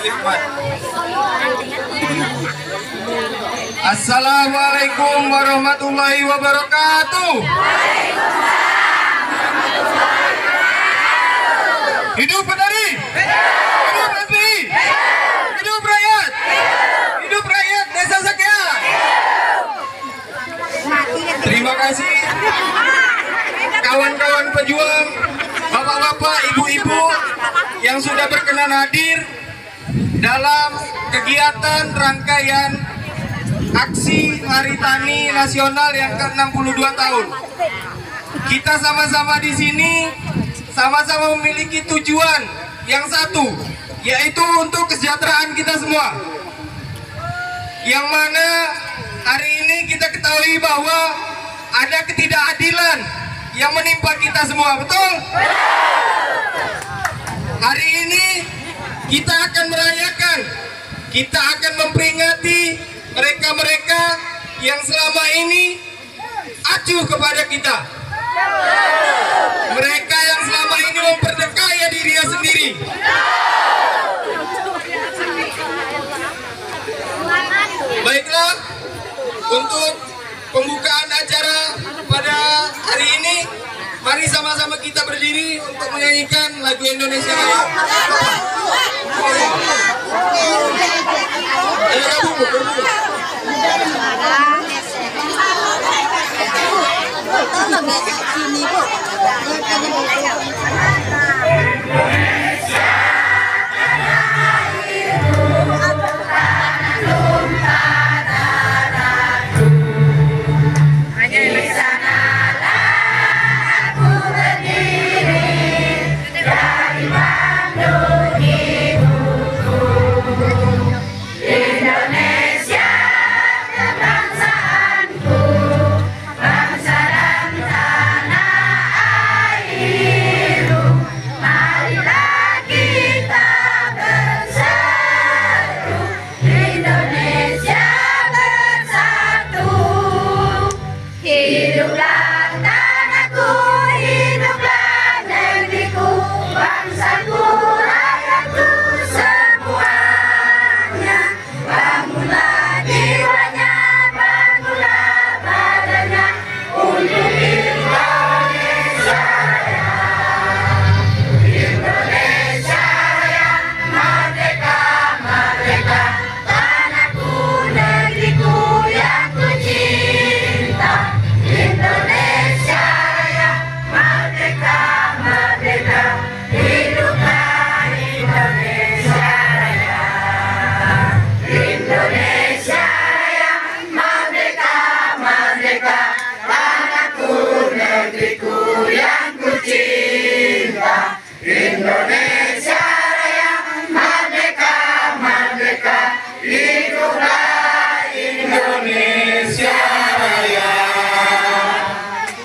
Ikhwan. Assalamualaikum warahmatullahi wabarakatuh. Hidup petani, hidup SPI, hidup rakyat, hidup rakyat Desa Sakya. Terima kasih kawan-kawan pejuang, bapak-bapak, ibu-ibu yang sudah berkenan hadir dalam kegiatan rangkaian aksi Hari Tani Nasional yang ke-62 tahun. Kita sama-sama di sini sama-sama memiliki tujuan yang satu, yaitu untuk kesejahteraan kita semua. Yang mana hari ini kita ketahui bahwa ada ketidakadilan yang menimpa kita semua, betul? Hari ini kita akan merayakan, kita akan memperingati mereka-mereka yang selama ini acuh kepada kita. Mereka yang selama ini memperdekaya dirinya sendiri. Baiklah, untuk pembukaan acara pada hari ini, mari sama-sama kita berdiri untuk menyanyikan lagu Indonesia Raya. Indonesia Raya, merdeka, merdeka, hiduplah Indonesia Raya.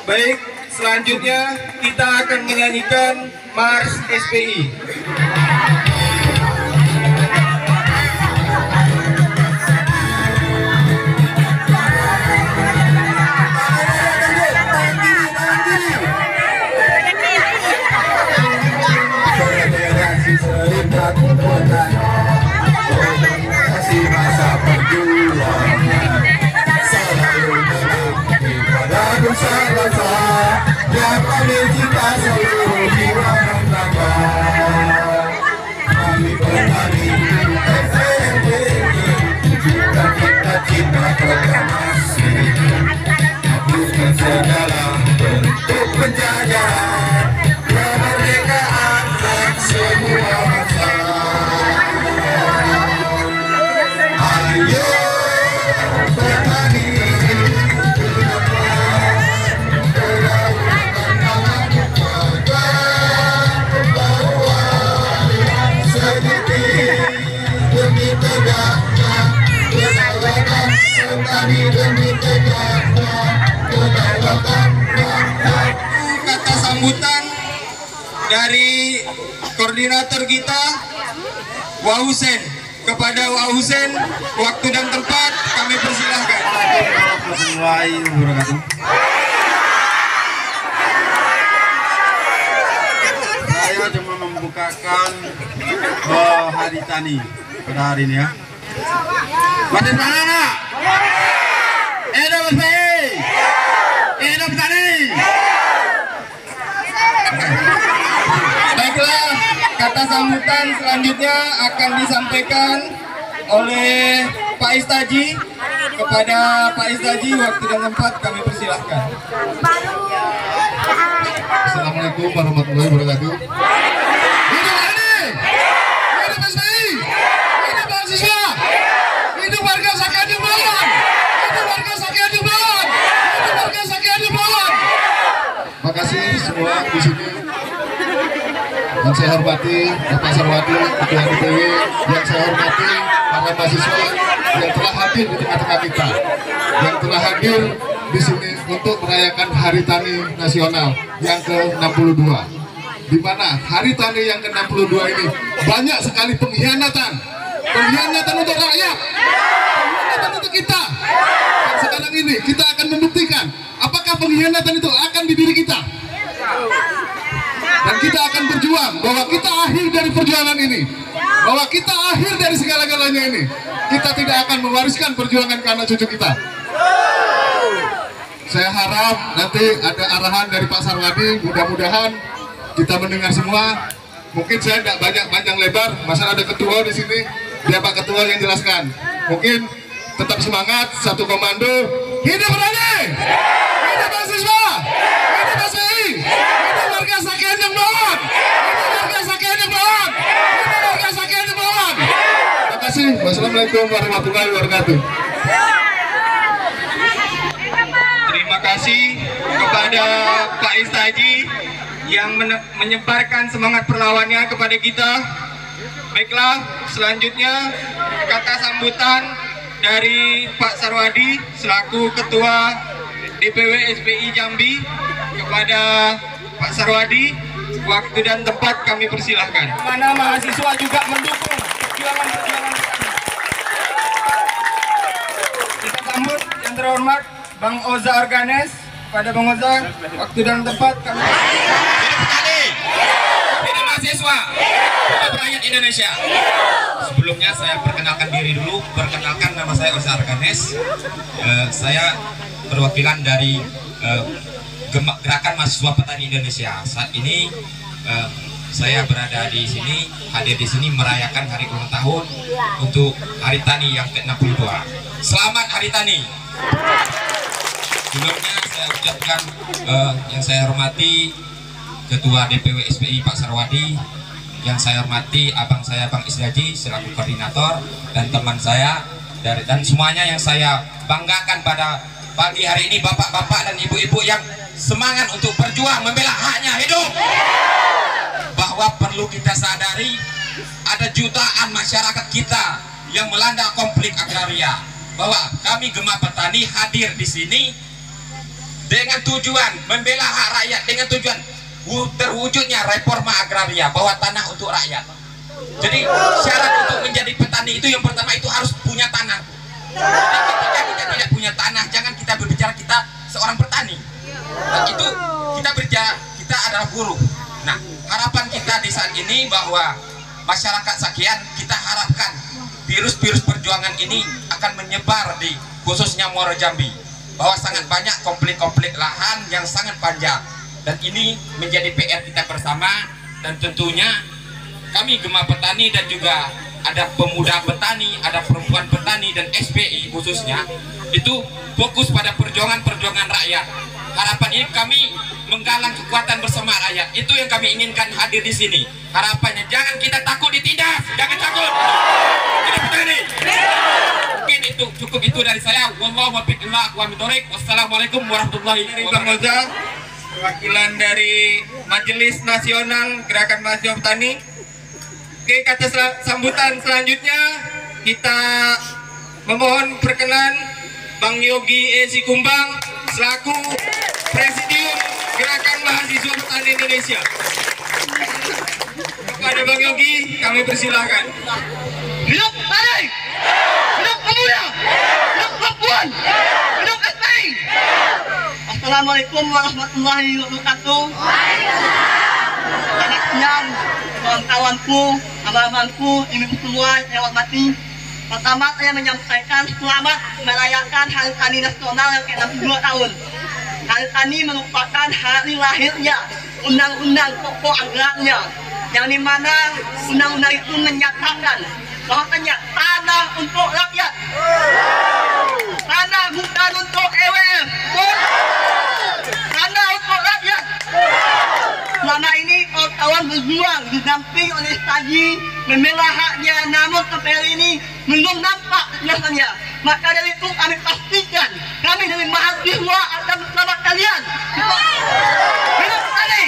Baik, selanjutnya kita akan menyanyikan Mars SPI. Segala bentuk penjajahan, kemerdekaan hak semua bangsa. Ayo bertani, sedikit demi tegaknya kedaulatan, petani demi tegaknya kedaulatan. Kata sambutan dari koordinator kita, Wahusen. Kepada Wahusen, waktu dan tempat kami persilahkan. Warahmatullahi wabarakatuh. Saya cuma membukakan Hari Tani. pada hari ini ya. Pada mana? Hidup SPI! Hidup petani! Baiklah, kata sambutan selanjutnya akan disampaikan oleh Pak Istaji. Kepada Pak Istaji, waktu dan tempat kami persilahkan. Assalamualaikum warahmatullahi wabarakatuh. Hidup petani! Hidup SPI! Hidup mahasiswa! Hidup warga Sakian Jumbawan! Hidup warga Sakian Jumbawan! Hidup warga Sakian Jumbawan! Makasih semua di sini. Yang saya hormati Bapak Sarwadi, Ketua DPW, yang saya hormati para mahasiswa yang telah hadir di tengah-tengah kita, yang telah hadir di sini untuk merayakan Hari Tani Nasional yang ke-62. Di mana Hari Tani yang ke-62 ini banyak sekali pengkhianatan untuk rakyat, pengkhianatan untuk kita. Dan sekarang ini kita akan membuktikan apakah pengkhianatan itu akan di diri kita. Dan kita akan berjuang bahwa kita akhir dari perjuangan ini, bahwa kita akhir dari segala-galanya ini. Kita tidak akan mewariskan perjuangan ke anak cucu kita. Saya harap nanti ada arahan dari Pak Sarwadi, mudah-mudahan kita mendengar semua. Mungkin saya tidak banyak panjang lebar, masa ada ketua di sini, biar Pak Ketua yang jelaskan. Mungkin tetap semangat, satu komando. Hidup petani! Hidup mahasiswa! Hidup SPI! Hidup warga Sakian Jumbawan! Hidup warga Sakian Jumbawan! Hidup warga Sakian Jumbawan! Terima kasih. Wassalamualaikum warahmatullahi wabarakatuh. Terima kasih kepada Pak Istaji yang menyebarkan semangat perlawannya kepada kita. Baiklah, selanjutnya kata sambutan dari Pak Sarwadi selaku Ketua DPW SPI Jambi. Kepada Pak Sarwadi, waktu dan tempat kami persilahkan. Mana mahasiswa juga mendukung perjuangan-perjuangan kita sambut yang terhormat Bang Oza Organes. Pada Bang Oza, waktu dan tempat kami. Hidup petani, hidup mahasiswa, hidup rakyat Indonesia. Sebelumnya saya perkenalkan diri dulu. Perkenalkan, nama saya Oza Organes. Saya perwakilan dari Gerakan Mahasiswa Petani Indonesia. Saat ini saya berada di sini, hadir di sini merayakan hari ulang tahun untuk Hari Tani yang ke-62. Selamat Hari Tani. Sebelumnya saya ucapkan yang saya hormati Ketua DPW SPI Pak Sarwadi, yang saya hormati abang saya Bang Istaji selaku koordinator, dan teman saya dan semuanya yang saya banggakan pada pagi hari ini, bapak-bapak dan ibu-ibu yang semangat untuk berjuang membela haknya hidup. Bahwa perlu kita sadari ada jutaan masyarakat kita yang melanda konflik agraria, bahwa kami Gema Petani hadir di sini dengan tujuan membela hak rakyat, dengan tujuan terwujudnya reforma agraria, bahwa tanah untuk rakyat. Jadi syarat untuk menjadi petani itu yang pertama itu harus punya tanah. Jadi ketika kita tidak punya tanah, jangan kita berbicara kita seorang petani. Nah, itu kita berbicara kita adalah buruh. Nah, harapan kita di saat ini bahwa masyarakat Sakian, kita harapkan virus-virus perjuangan ini akan menyebar di khususnya Muaro Jambi, bahwa sangat banyak konflik-konflik lahan yang sangat panjang, dan ini menjadi PR kita bersama. Dan tentunya kami Gema Petani dan juga ada pemuda petani, ada perempuan petani, dan SPI khususnya itu fokus pada perjuangan rakyat. Harapan ini kami menggalang kekuatan bersama rakyat. Itu yang kami inginkan hadir di sini. Harapannya jangan kita takut ditindas, jangan takut. Hidup petani. Mungkin itu cukup itu dari saya. Wallahu muwaffiq ila aqwamit thoriq. Wassalamualaikum warahmatullahi wabarakatuh. Perwakilan dari Majelis Nasional Gerakan Mahasiswa Petani. Oke, kata sambutan selanjutnya kita memohon perkenan Bang Yogi Esi Kumbang selaku Presidium Gerakan Mahasiswa Petani Indonesia. Kepada Bang Yogi kami persilahkan. Hidup petani, hidup pemuda, hidup perempuan, hidup SPI. Assalamualaikum warahmatullahi wabarakatuh. Selamat siang kawan-kawanku, abang-abangku, ibu semua yang hormati. Pertama saya menyampaikan selamat merayakan Hari Tani Nasional yang ke-62 tahun. Hari Tani merupakan hari lahirnya Undang-Undang Pokok Agraria, yang dimana undang-undang itu menyatakan bahwasanya tanah untuk rakyat, tanah bukan untuk EWF, tanah untuk rakyat. Selama ini kawan berjuang didamping oleh Taji membela haknya, namun sampai hari ini belum nampak kejelasannya. Maka dari itu kami pastikan kami dari mahasiswa akan bersama kalian. Hidup Tani.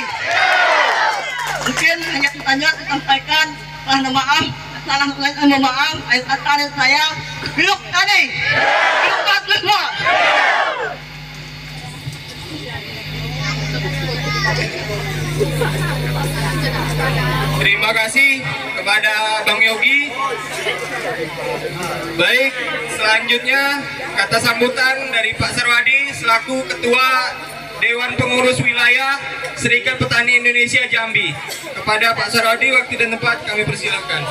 Mungkin hanya tanya sampaikan mohon maaf, mohon maaf akhir kata dari saya. Hidup Tani. Hidup mahasiswa. Terima kasih kepada Bang Yogi. Baik, selanjutnya kata sambutan dari Pak Sarwadi selaku Ketua Dewan Pengurus Wilayah Serikat Petani Indonesia Jambi. Kepada Pak Sarwadi, waktu dan tempat kami persilakan.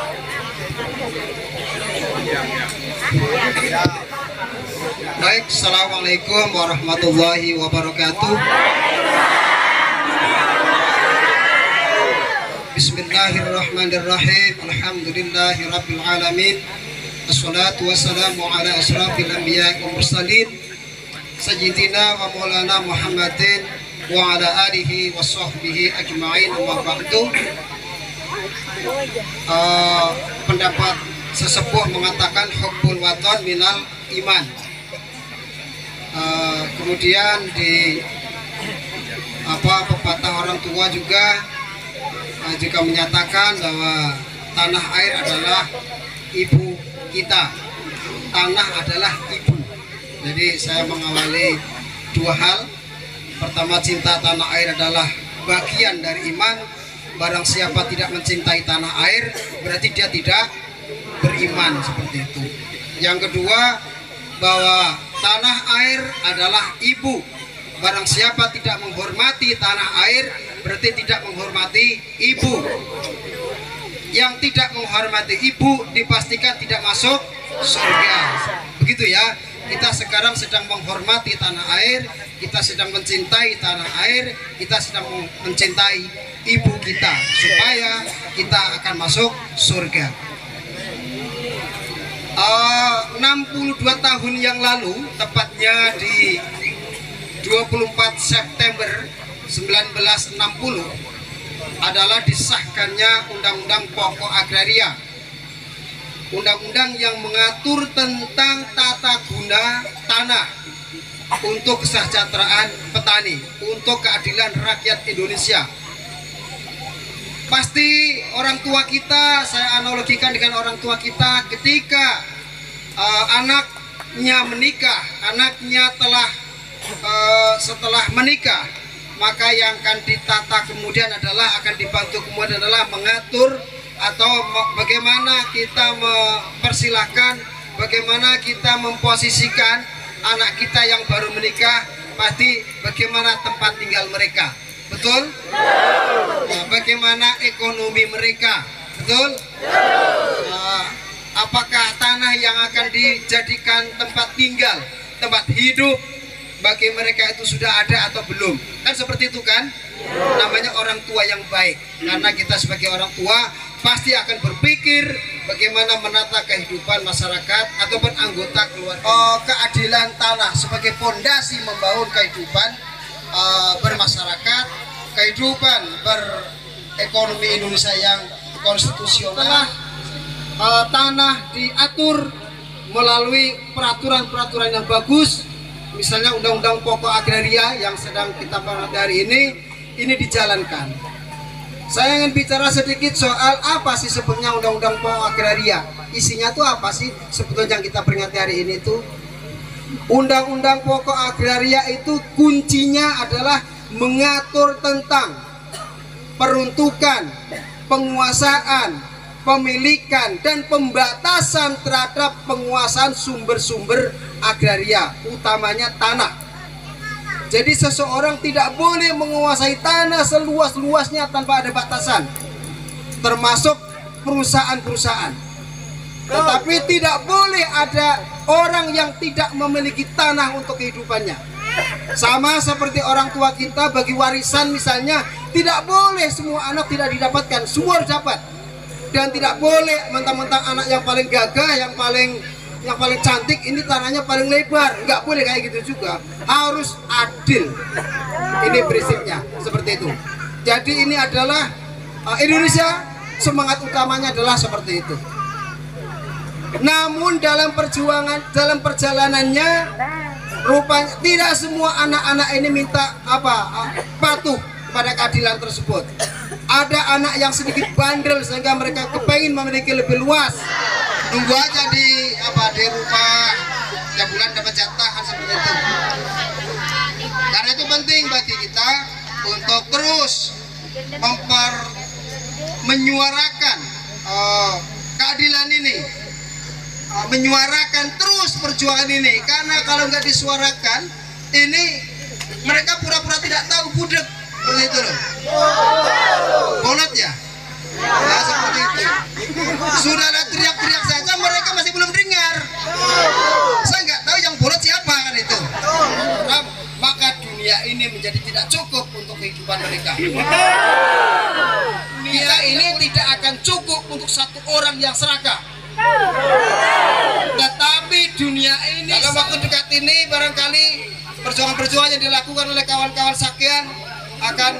Baik, Assalamualaikum warahmatullahi wabarakatuh. Bismillahirrahmanirrahim. Alhamdulillahirabbil alamin. Assalatu wassalamu ala asrafil anbiya'i wal mursalin sayyidina wa maulana Muhammadin wa ala alihi wa sahbihi ajma'in. Amma ba'du. Pendapat sesepuh mengatakan hubbul watan minal iman. Kemudian di pepatah orang tua juga menyatakan bahwa tanah air adalah ibu kita. Tanah adalah ibu. Jadi saya mengawali dua hal. Pertama, cinta tanah air adalah bagian dari iman. Barang siapa tidak mencintai tanah air, berarti dia tidak beriman, seperti itu. Yang kedua, bahwa tanah air adalah ibu. Barang siapa tidak menghormati tanah air, berarti tidak menghormati ibu. Yang tidak menghormati ibu dipastikan tidak masuk surga. Begitu ya. Kita sekarang sedang menghormati tanah air, kita sedang mencintai tanah air, kita sedang mencintai ibu kita supaya kita akan masuk surga. 62 tahun yang lalu, tepatnya di 24 September 1960 adalah disahkannya Undang-Undang Pokok Agraria. Undang-undang yang mengatur tentang tata guna tanah untuk kesejahteraan petani, untuk keadilan rakyat Indonesia. Pasti orang tua kita, saya analogikan dengan orang tua kita ketika anaknya menikah, anaknya telah setelah menikah, maka yang akan ditata kemudian adalah akan dibantu kemudian adalah mengatur atau bagaimana kita mempersilahkan, bagaimana kita memposisikan anak kita yang baru menikah, pasti bagaimana tempat tinggal mereka, betul? Nah, bagaimana ekonomi mereka, betul? Apakah tanah yang akan dijadikan tempat tinggal, tempat hidup bagi mereka itu sudah ada atau belum? Kan seperti itu kan? Namanya orang tua yang baik. Karena kita sebagai orang tua pasti akan berpikir bagaimana menata kehidupan masyarakat ataupun anggota keluarga. Keadilan tanah sebagai fondasi membangun kehidupan bermasyarakat, kehidupan berekonomi Indonesia yang konstitusional. Tanah diatur melalui peraturan-peraturan yang bagus. Misalnya Undang-Undang Pokok Agraria yang sedang kita bahas hari ini dijalankan. Saya ingin bicara sedikit soal apa sih sebetulnya Undang-Undang Pokok Agraria. Isinya tuh apa sih sebetulnya yang kita peringati hari ini tuh? Undang-Undang Pokok Agraria itu kuncinya adalah mengatur tentang peruntukan, penguasaan, pemilikan, dan pembatasan terhadap penguasaan sumber-sumber agraria, utamanya tanah. Jadi seseorang tidak boleh menguasai tanah seluas-luasnya tanpa ada batasan, termasuk perusahaan-perusahaan. Tetapi tidak boleh ada orang yang tidak memiliki tanah untuk kehidupannya. Sama seperti orang tua kita bagi warisan misalnya, tidak boleh semua anak tidak didapatkan, semua harus dapat. Dan tidak boleh mentang-mentang anak yang paling gagah, yang paling cantik ini tanahnya paling lebar. Nggak boleh kayak gitu juga. Harus adil. Ini prinsipnya seperti itu. Jadi ini adalah Indonesia, semangat utamanya adalah seperti itu. Namun dalam perjalanannya rupanya tidak semua anak-anak ini minta patuh pada keadilan tersebut. Ada anak yang sedikit bandel sehingga mereka kepengin memiliki lebih luas. Nunggu aja di rumah tiap bulan dapat jatahan seperti itu. Karena itu penting bagi kita untuk terus menyuarakan keadilan ini, menyuarakan terus perjuangan ini. Karena kalau nggak disuarakan, ini mereka pura-pura tidak tahu, budek seperti itu loh. Bolot ya? Ya seperti itu. Sudah ada teriak-teriak saja mereka masih belum dengar. Saya nggak tahu yang bolot siapa kan itu. Nah, maka dunia ini menjadi tidak cukup untuk kehidupan mereka. Dunia ini tidak akan cukup untuk satu orang yang serakah. Tetapi dunia ini dalam waktu dekat ini barangkali perjuangan-perjuangan yang dilakukan oleh kawan-kawan Sakyan akan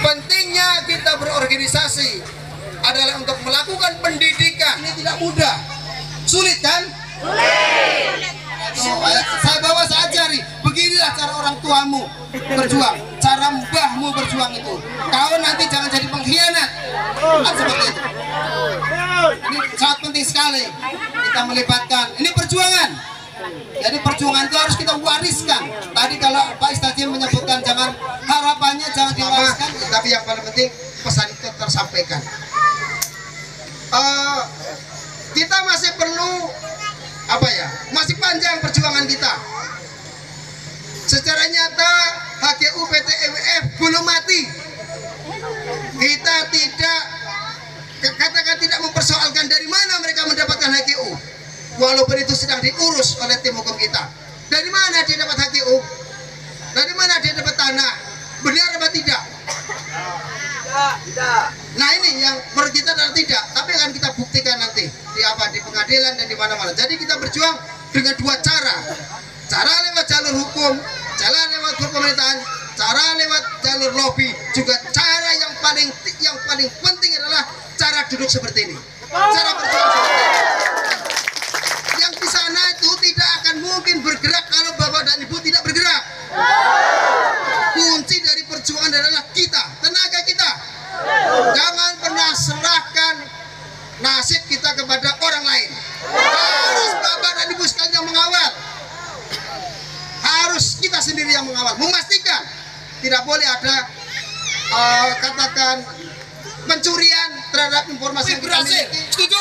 pentingnya kita berorganisasi adalah untuk melakukan pendidikan. Ini tidak mudah, sulit kan? Saya bawa, saya ajari, beginilah cara orang tuamu berjuang, cara mbahmu berjuang itu. Kau nanti jangan jadi pengkhianat. Seperti itu. Ini sangat penting sekali kita melibatkan. Ini perjuangan. Jadi perjuangan itu harus kita wariskan. Tadi kalau Pak Istadzim menyebutkan harapannya jangan diwariskan, tapi yang paling penting pesan itu tersampaikan. Kita masih perlu masih panjang perjuangan kita. Secara nyata HGU PT EWF belum mati. Kita tidak mempersoalkan dari mana mereka mendapatkan HGU, walaupun itu sedang diurus oleh tim hukum kita. Dari mana dia dapat HGU? Dari mana dia dapat tanah? Benar apa tidak? Nah ini yang menurut kita adalah tidak, tapi akan kita buktikan nanti di pengadilan dan di mana-mana. Jadi kita berjuang dengan dua cara lewat jalur hukum, cara lewat pemerintahan, cara lewat jalur lobby, juga cara yang paling penting adalah cara duduk seperti ini, cara berjuang seperti ini. Yang di sana itu tidak akan mungkin bergerak kalau bapak dan ibu tidak bergerak. Kunci dari perjuangan adalah kita, tenaga kita. Jangan pernah serahkan nasib kita kepada orang lain. Harus bapak dan ibu sekalian yang mengawal. Harus kita sendiri yang mengawal, memastikan tidak boleh ada pencurian terhadap informasi yang berhasil. Setuju?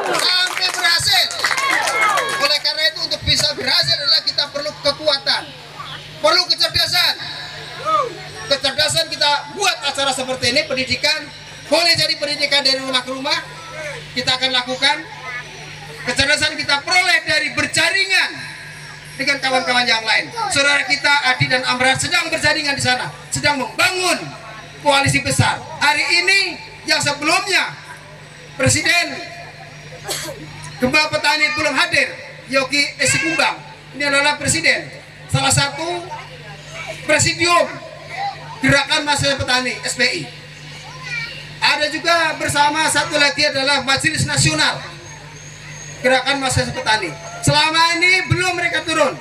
Sampai berhasil. Oleh karena itu untuk bisa berhasil adalah kita perlu kekuatan, perlu kecerdasan. Kecerdasan kita buat acara seperti ini, pendidikan. Boleh jadi pendidikan dari rumah ke rumah, kita akan lakukan. Kecerdasan kita peroleh dari berjaringan dengan kawan-kawan yang lain. Saudara kita Adi dan Amran sedang berjaringan di sana, sedang membangun koalisi besar. Hari ini yang sebelumnya Presiden Gembala Petani belum hadir, Yogi Esikumbang, ini adalah Presiden, salah satu Presidium Gerakan Mahasiswa Petani SPI. Ada juga bersama satu lagi adalah Majelis Nasional Gerakan Mahasiswa Petani. Selama ini belum mereka turun,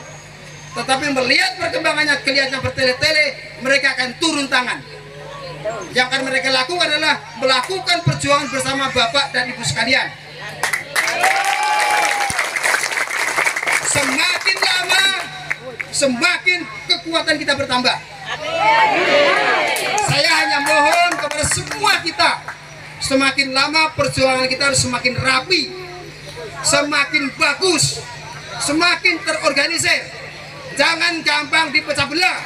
tetapi melihat perkembangannya kelihatan bertele-tele, mereka akan turun tangan. Yang akan mereka lakukan adalah melakukan perjuangan bersama Bapak dan Ibu sekalian. Semakin lama, semakin kekuatan kita bertambah. Saya hanya mohon kepada semua kita, semakin lama perjuangan kita harus semakin rapi, semakin bagus, semakin terorganisir. Jangan gampang dipecah belah,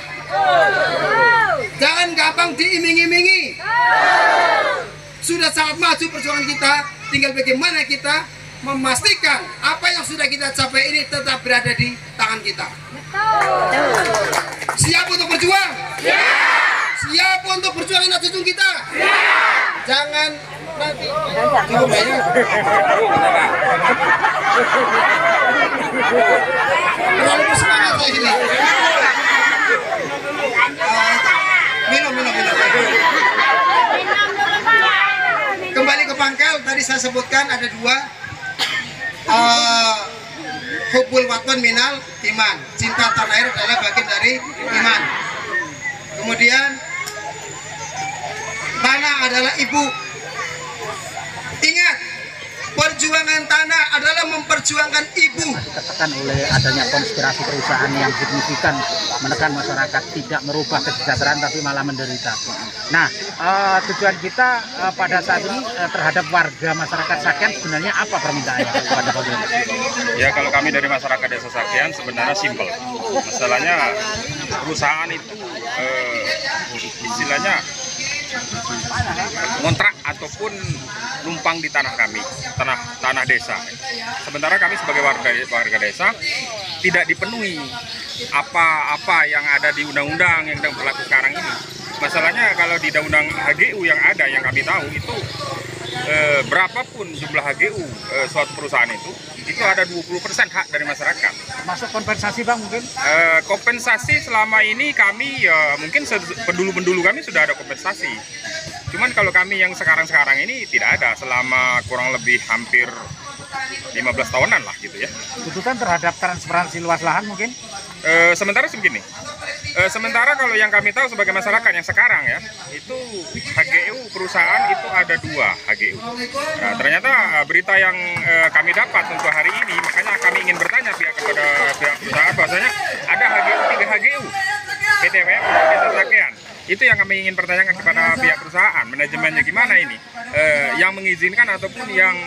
jangan gampang diiming-imingi. sudah sangat maju perjuangan kita, tinggal bagaimana kita memastikan apa yang sudah kita capai ini tetap berada di tangan kita. Siap untuk berjuang? Siap untuk perjuangin hak cucu kita? Jangan nanti terlalu bersemangat saya ini. Minum. Kembali ke pangkal, tadi saya sebutkan ada dua. Hubbul waton minal iman, cinta tanah air adalah bagian dari iman. Kemudian tanah adalah ibu. Ingat, perjuangan tanah adalah memperjuangkan ibu. Ditekan oleh adanya konspirasi perusahaan yang signifikan menekan masyarakat, tidak merubah kesejahteraan tapi malah menderita. Nah, tujuan kita pada saat ini terhadap warga masyarakat Sakean sebenarnya apa permintaannya kepada pemerintah? Ya, kalau kami dari masyarakat Desa Sakean sebenarnya simpel. Masalahnya perusahaan itu istilahnya kontrak ataupun numpang di tanah kami, tanah desa. Sementara kami sebagai warga desa tidak dipenuhi apa yang ada di undang-undang yang berlaku sekarang ini. Masalahnya kalau di undang HGU yang ada, yang kami tahu itu berapapun jumlah HGU suatu perusahaan itu ada 20% hak dari masyarakat. Masuk kompensasi Bang mungkin? Kompensasi selama ini kami mungkin pendulu kami sudah ada kompensasi. Cuman kalau kami yang sekarang ini tidak ada selama kurang lebih hampir 15 tahunan lah gitu ya. Tuntutan terhadap transparansi luas lahan mungkin? Sementara segini. Sementara kalau yang kami tahu sebagai masyarakat yang sekarang ya, itu HGU perusahaan itu ada 2 HGU. Nah, ternyata berita yang kami dapat untuk hari ini, makanya kami ingin bertanya kepada pihak perusahaan bahwasanya ada HGU 3 HGU PT WM Desa Sakean. Itu yang kami ingin pertanyakan kepada pihak perusahaan, manajemennya gimana ini, yang mengizinkan ataupun yang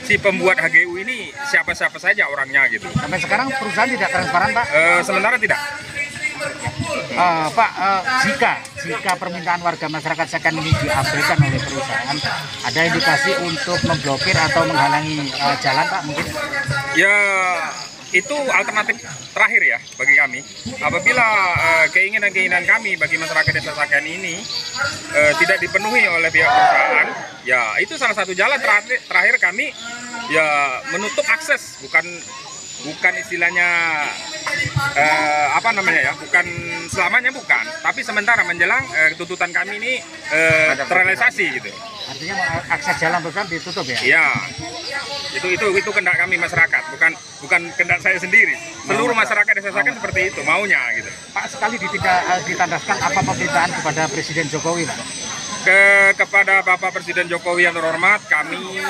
si pembuat HGU ini siapa-siapa saja orangnya gitu. Sampai sekarang perusahaan tidak transparan Pak? Sementara tidak. Pak, jika permintaan warga masyarakat Sakean ini diabaikan oleh perusahaan, ada indikasi untuk memblokir atau menghalangi jalan Pak mungkin? Ya, itu alternatif terakhir ya bagi kami. Apabila keinginan kami bagi masyarakat Desa Sakean ini tidak dipenuhi oleh pihak perusahaan, ya itu salah satu jalan terakhir kami ya menutup akses, bukan istilahnya bukan selamanya bukan, tapi sementara menjelang tuntutan kami ini terrealisasi gitu. Artinya akses jalan perusahaan ditutup ya? Iya. Itu kehendak kami masyarakat, bukan kehendak saya sendiri. Seluruh masyarakat Desa Sakean seperti itu maunya gitu. Pak, sekali ditandaskan apa pemerintahan kepada Presiden Jokowi Pak? Kepada Bapak Presiden Jokowi yang terhormat, kami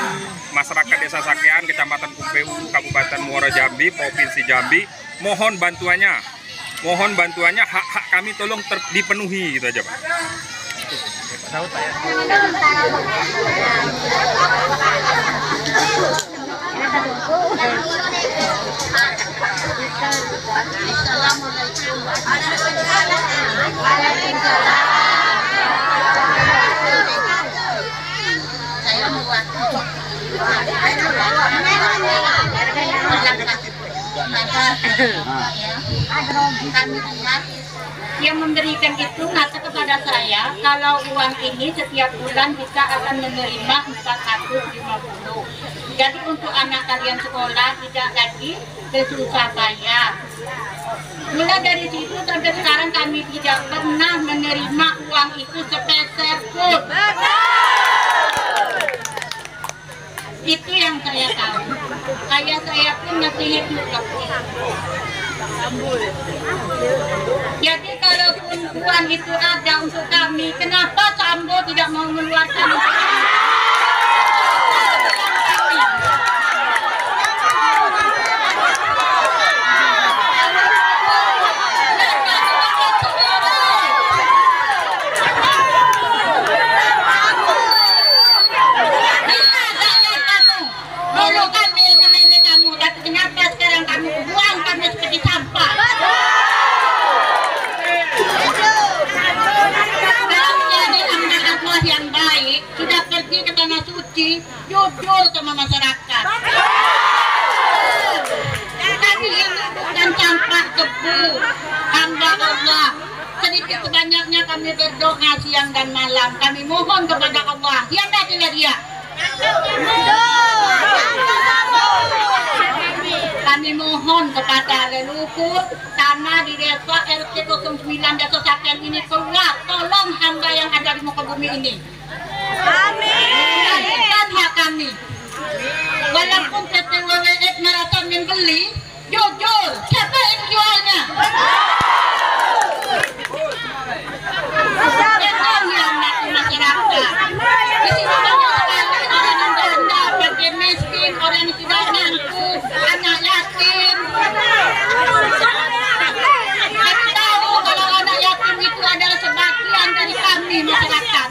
masyarakat Desa Sakean, Kecamatan Kumpeu, Kabupaten Muara Jambi, Provinsi Jambi, mohon bantuannya, hak-hak kami tolong dipenuhi gitu aja Pak. Saud Pak ya. Yang memberikan itu kata kepada saya, kalau uang ini setiap bulan kita akan menerima 450. Jadi untuk anak kalian sekolah tidak lagi bersusah payah. Mulai dari situ sampai sekarang kami tidak pernah menerima uang itu sepeser pun. Itu yang saya tahu. Ayah saya pun masih hidup. Jadi kalaupun uang itu ada untuk kami, kenapa Sambo tidak mau mengeluarkan itu? Yang baik sudah jujur sama masyarakat. Kami ini bukan campak debu, hamba Allah. Sedikit sebanyaknya kami berdoa siang dan malam. Kami mohon kepada Allah. Ya tidak dia. Kami mohon kepada leluhur tanah di desa RT 09 Desa Saken ini keluar. Tolong hamba yang ada di muka bumi ini. Amin. Bukan hak kami. Walaupun PT WWF merasa membeli, jujur siapa yang jualnya? Tolong ya masyarakat. Di sini banyak sekali orang yang janda, fakir miskin, orang yang tidak mampu, anak yatim. Kami tahu kalau anak yatim itu adalah sebagian dari kami masyarakat.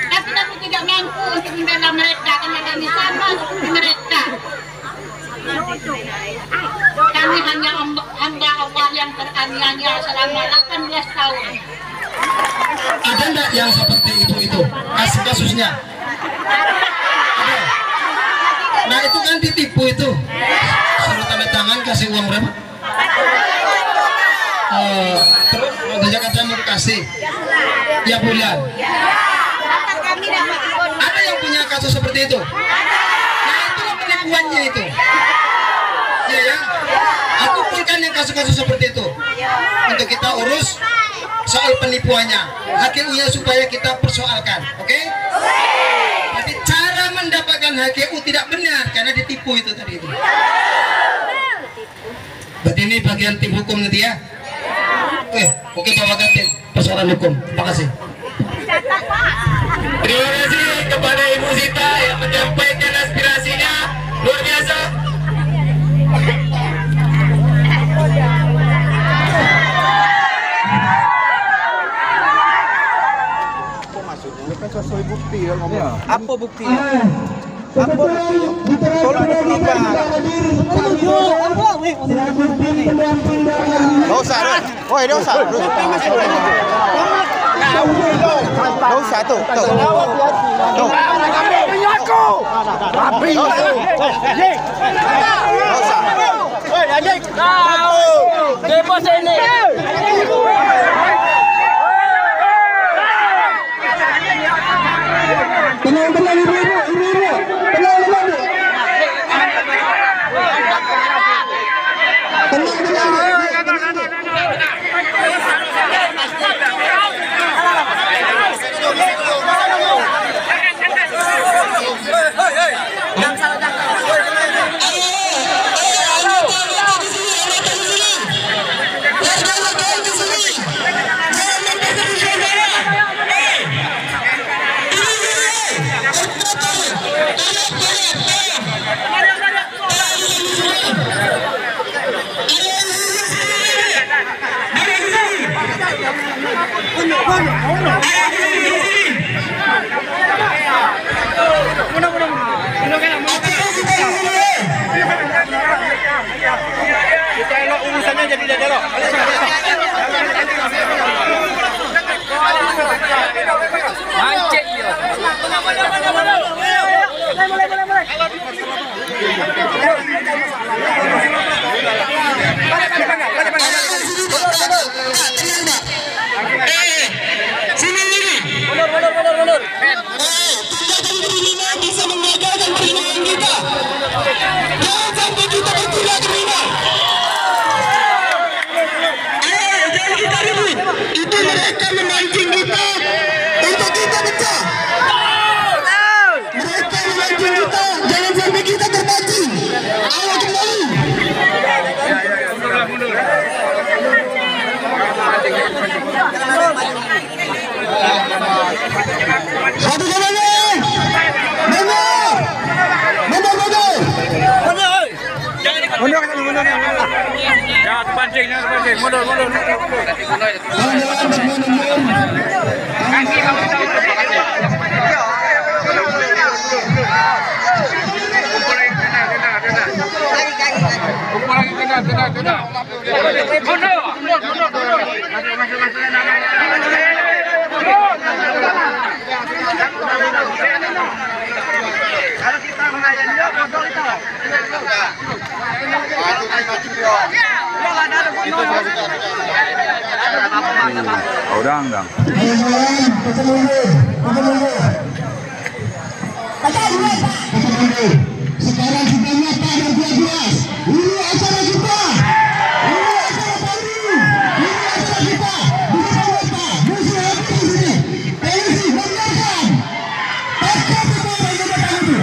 Tapi kami tidak mampu untuk membela mereka karena kami sama seperti mereka. Kami hanya hamba Allah yang teraniaya selama 18 tahun. Ada enggak yang seperti itu kasusnya? Ada. Nah itu kan ditipu itu. Suruh tanda tangan kasih uang berapa? Terus dia katanya mau dikasih tiap bulan. Ada yang punya kasus seperti itu? Nah itulah penipuannya itu. Ya ya. Aku kumpulkan yang kasus-kasus seperti itu untuk kita urus soal penipuannya, HGU-nya supaya kita persoalkan, oke? Jadi cara mendapatkan HGU tidak benar karena ditipu itu tadi itu. Berarti ini bagian tim hukum nanti ya? Oke Bapak Kapten, persoalan hukum. Terima kasih. Terima kasih kepada Ibu Sita yang menyampaikan aspirasinya luar biasa. Sesuai bukti ya ngomong. Apa buktinya? Apa buktinya? Tolong diperlukan. Dosa, woi dosa. Dosa tuh. Tuh. Minyaku. Api. Dosa. Woi, adik. Tahu. Bebas ini. Tenang ibu. Kita elok urusannya jadi elok. Mancing dia. Mundur. Bisa menggagalkan perjuangan kita. Jangan sampai kita berpihak ke rumah. Jangan kita ribut. Itu mereka memancing kita untuk kita pecah. Mereka memancing kita, jangan sampai kita terpancing. Ayo kembali. Mundur. Satu jalannya. Mundur. Jangan terpancing. Mundur. Kaki kamu tahu kumpul lagi kena. Mundur. Kalau kita Udah enggak. Sekarang sudah nyata dan 12. Ini acara kita. Ini acara baru. Ini acara kita. Bukan apa. Musuh hati di sini. Polisi mendengarkan. Pasca itu orang yang datang itu.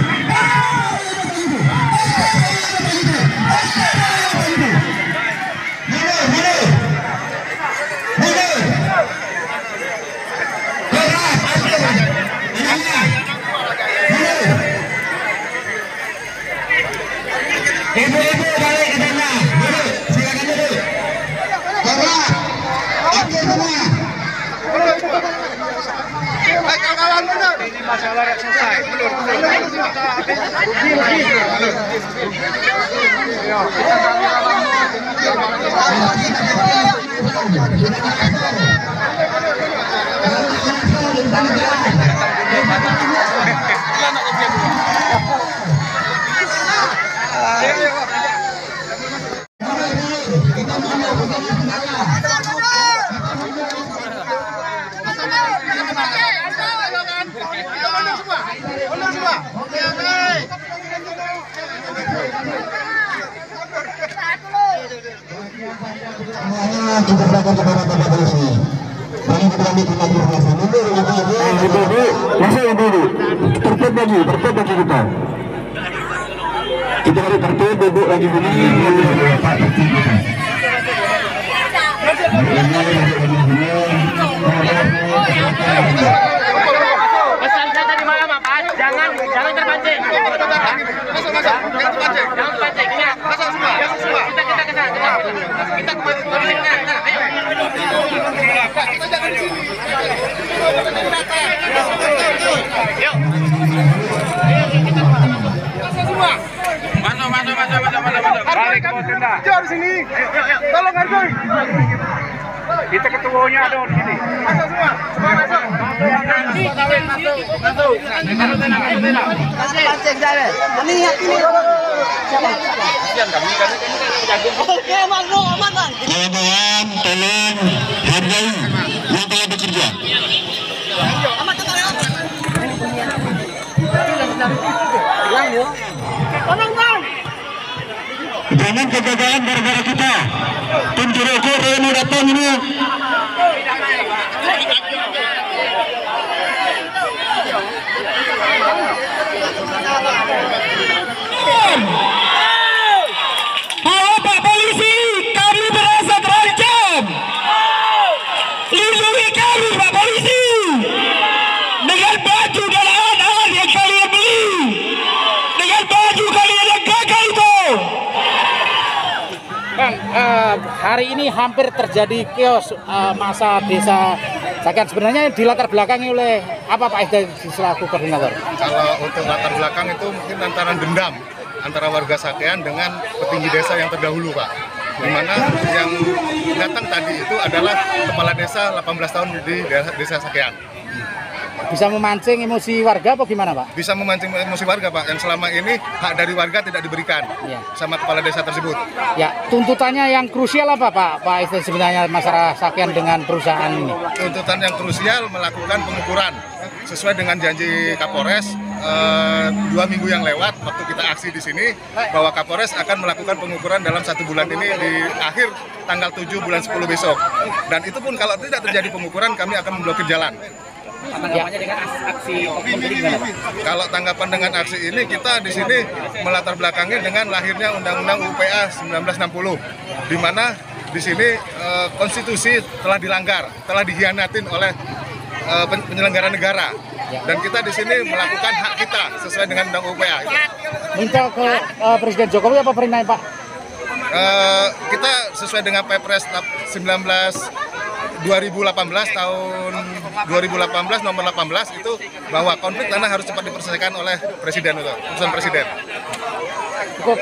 Ibu-ibu balik ke sana. Duduk, silakan duduk. Bapak, oke semua. Kawan-kawan benar. Ini masalah yang selesai. Belum. Kita serahkan kepada Bapak Polisi. Kami berani dengan informasi. Mundur, ibu-ibu. Masuk ibu-ibu. Tertib lagi kita. Kita harus tertib, duduk lagi begini. Pak tertib kita. Pesan saya tadi malam apa? Jangan terpancing. Jangan terpancing. Masuk semua. Kita ke sana. Kita kemana? Ayo. Kita jangan di sini. Yuk. Masuk semua. Masuk. Balik ke tenda. Jauh di sini. Yuk. Tolong hargai. Kita ketuanya ada di sini. Masuk semua. Masuk. Pancing saya. Ini ini. Kawan-kawan, tolong hargai yang telah bekerja. Jangan kegagalan gara-gara kita. Tim Jiroko Reno datang ini. Bapak Polisi, kami merasa terancam. Lindungi kami, Pak Polisi. Dengan baju dan alat-alat yang kalian beli, dengan baju kalian yang gagal itu. Bang, hari ini hampir terjadi chaos masa desa Sakean. Sebenarnya dilatar belakangi oleh apa Pak Isda selaku koordinator? Kalau untuk latar belakang itu mungkin antara dendam antara warga Sakean dengan petinggi desa yang terdahulu, Pak. Di mana yang datang tadi itu adalah kepala desa 18 tahun di desa Sakean. Bisa memancing emosi warga apa gimana, Pak? Bisa memancing emosi warga, Pak, yang selama ini hak dari warga tidak diberikan sama kepala desa tersebut. Ya, tuntutannya yang krusial apa, Pak Isda sebenarnya masyarakat Sakean dengan perusahaan ini? Tuntutan yang krusial melakukan pengukuran sesuai dengan janji Kapolres 2 minggu yang lewat waktu kita aksi di sini, bahwa Kapolres akan melakukan pengukuran dalam 1 bulan ini di akhir tanggal 7 bulan 10 besok. Dan itu pun kalau tidak terjadi pengukuran, kami akan memblokir jalan. Tanggapannya dengan aksi gimana, Pak? Kalau tanggapan dengan aksi ini, kita di sini melatar belakangi dengan lahirnya Undang-Undang UPA 1960, di mana di sini konstitusi telah dilanggar, telah dikhianatin oleh penyelenggara negara. Dan kita di sini melakukan hak kita sesuai dengan Undang UPA. Minta ke Presiden Jokowi apa perintahnya, Pak? Kita sesuai dengan Perpres 2018 tahun 2018 nomor 18 itu, bahwa konflik tanah harus cepat diselesaikan oleh Presiden, itu keputusan Presiden. Cukup.